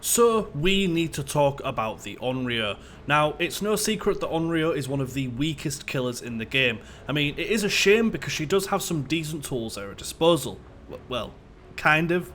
So we need to talk about the Onryo. Now, it's no secret that Onryo is one of the weakest killers in the game. I mean, it is a shame because she does have some decent tools at her disposal. Well, kind of.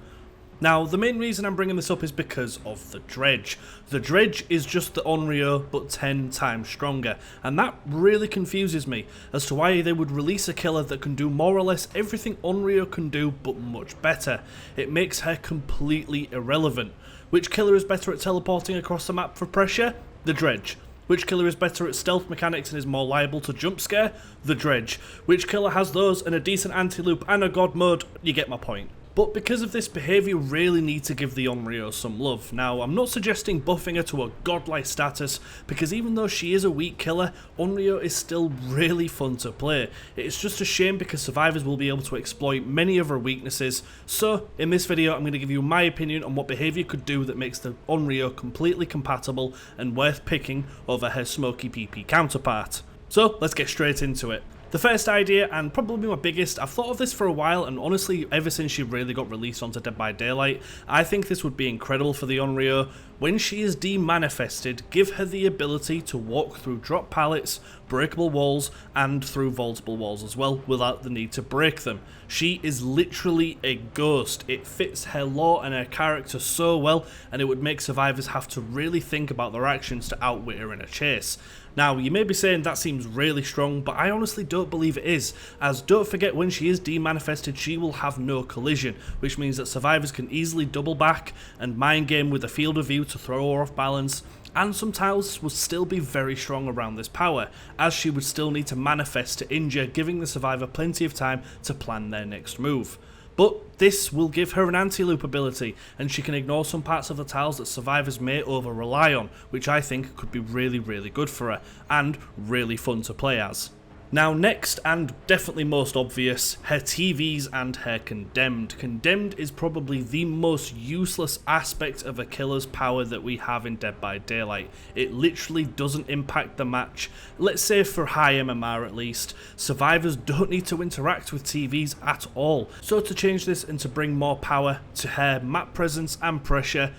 Now, the main reason I'm bringing this up is because of the Dredge. The Dredge is just the Onryo, but 10 times stronger, and that really confuses me as to why they would release a killer that can do more or less everything Onryo can do, but much better. It makes her completely irrelevant. Which killer is better at teleporting across the map for pressure? The Dredge. Which killer is better at stealth mechanics and is more liable to jump scare? The Dredge. Which killer has those and a decent anti-loop and a god mode? You get my point. But because of this behaviour, you really need to give the Onryo some love. Now, I'm not suggesting buffing her to a godlike status, because even though she is a weak killer, Onryo is still really fun to play. It's just a shame because survivors will be able to exploit many of her weaknesses. So, in this video, I'm going to give you my opinion on what behaviour could do that makes the Onryo completely compatible and worth picking over her smoky PP counterpart. So, let's get straight into it. The first idea, and probably my biggest, I've thought of this for a while, and honestly, ever since she really got released onto Dead by Daylight, I think this would be incredible for the Onryo. When she is demanifested, give her the ability to walk through drop pallets, breakable walls, and through vaultable walls as well, without the need to break them. She is literally a ghost. It fits her lore and her character so well, and it would make survivors have to really think about their actions to outwit her in a chase. Now, you may be saying that seems really strong, but I honestly don't believe it is, as don't forget when she is demanifested she will have no collision, which means that survivors can easily double back and mind game with a field of view to throw her off balance, and some tiles would still be very strong around this power, as she would still need to manifest to injure, giving the survivor plenty of time to plan their next move. But this will give her an anti-loop ability, and she can ignore some parts of the tiles that survivors may over-rely on, which I think could be really good for her, and really fun to play as. Now next, and definitely most obvious, her TVs and her Condemned. Condemned is probably the most useless aspect of a killer's power that we have in Dead by Daylight. It literally doesn't impact the match. Let's say for high MMR at least, survivors don't need to interact with TVs at all. So to change this and to bring more power to her map presence and pressure,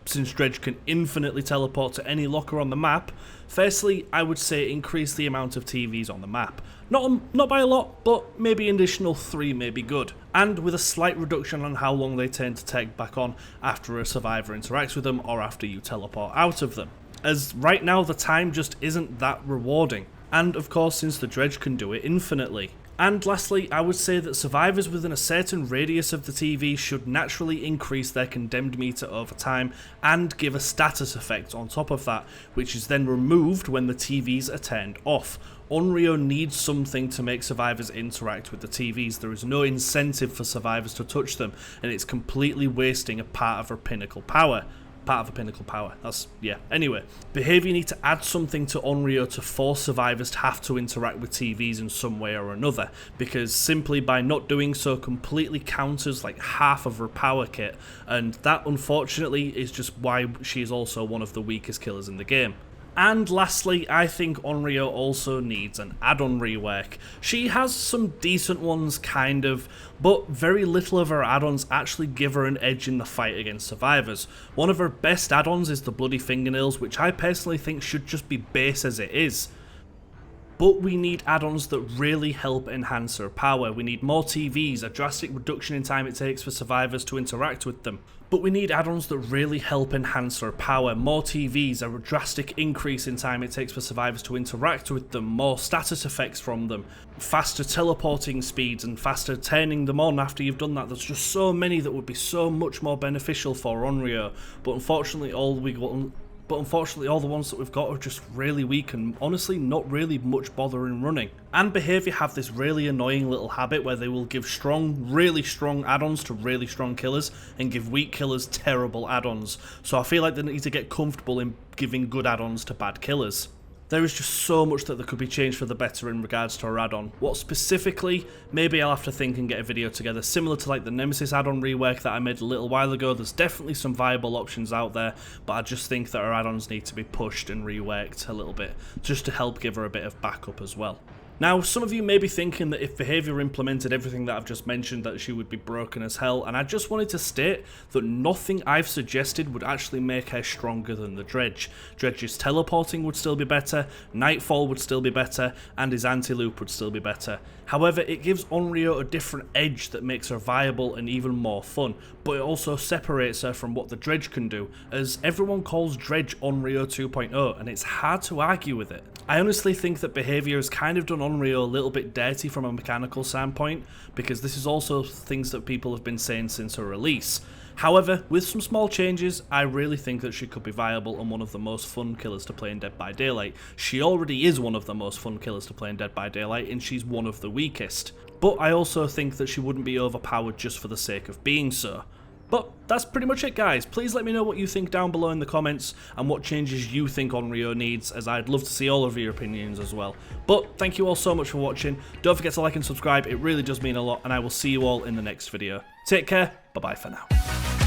since Dredge can infinitely teleport to any locker on the map, firstly, I would say increase the amount of TVs on the map. Not by a lot, but maybe an additional 3 may be good. And with a slight reduction on how long they tend to take back on after a survivor interacts with them or after you teleport out of them. As right now the time just isn't that rewarding. And of course, since the Dredge can do it infinitely. And lastly, I would say that survivors within a certain radius of the TV should naturally increase their Condemned meter over time and give a status effect on top of that, which is then removed when the TVs are turned off. Onryo needs something to make survivors interact with the TVs. There is no incentive for survivors to touch them, and it's completely wasting a part of her pinnacle power. Anyway, behaviour need to add something to Onryo to force survivors to have to interact with TVs in some way or another, because simply by not doing so completely counters like half of her power kit, and that unfortunately is just why she is also one of the weakest killers in the game. And lastly, I think Onryo also needs an add-on rework. She has some decent ones, kind of, but very little of her add-ons actually give her an edge in the fight against survivors. One of her best add-ons is the Bloody Fingernails, which I personally think should just be base as it is. But we need add-ons that really help enhance her power. We need more TVs, a drastic reduction in time it takes for survivors to interact with them. But we need add-ons that really help enhance her power. More TVs, a drastic increase in time it takes for survivors to interact with them, more status effects from them, faster teleporting speeds and faster turning them on after you've done that. There's just so many that would be so much more beneficial for Onryo, but unfortunately all the ones that we've got are just really weak and honestly not really much bother in running. And behaviour have this really annoying little habit where they will give really strong add-ons to really strong killers and give weak killers terrible add-ons. So I feel like they need to get comfortable in giving good add-ons to bad killers. There is just so much that could be changed for the better in regards to her add-on. What specifically? Maybe I'll have to think and get a video together, similar to like the Nemesis add-on rework that I made a little while ago. There's definitely some viable options out there, but I just think that her add-ons need to be pushed and reworked a little bit, just to help give her a bit of backup as well. Now, some of you may be thinking that if Behaviour implemented everything that I've just mentioned, that she would be broken as hell, and I just wanted to state that nothing I've suggested would actually make her stronger than the Dredge. Dredge's teleporting would still be better, Nightfall would still be better, and his Antiloop would still be better. However, it gives Onryo a different edge that makes her viable and even more fun, but it also separates her from what the Dredge can do, as everyone calls Dredge Onryo 2.0, and it's hard to argue with it. I honestly think that Behaviour has kind of done Onryo a little bit dirty from a mechanical standpoint, because this is also things that people have been saying since her release. However, with some small changes, I really think that she could be viable and one of the most fun killers to play in Dead by Daylight. She already is one of the most fun killers to play in Dead by Daylight, and she's one of the weakest. But I also think that she wouldn't be overpowered just for the sake of being so. But that's pretty much it, guys. Please let me know what you think down below in the comments and what changes you think Onryo needs, as I'd love to see all of your opinions as well. But thank you all so much for watching. Don't forget to like and subscribe, it really does mean a lot, and I will see you all in the next video. Take care, bye bye for now.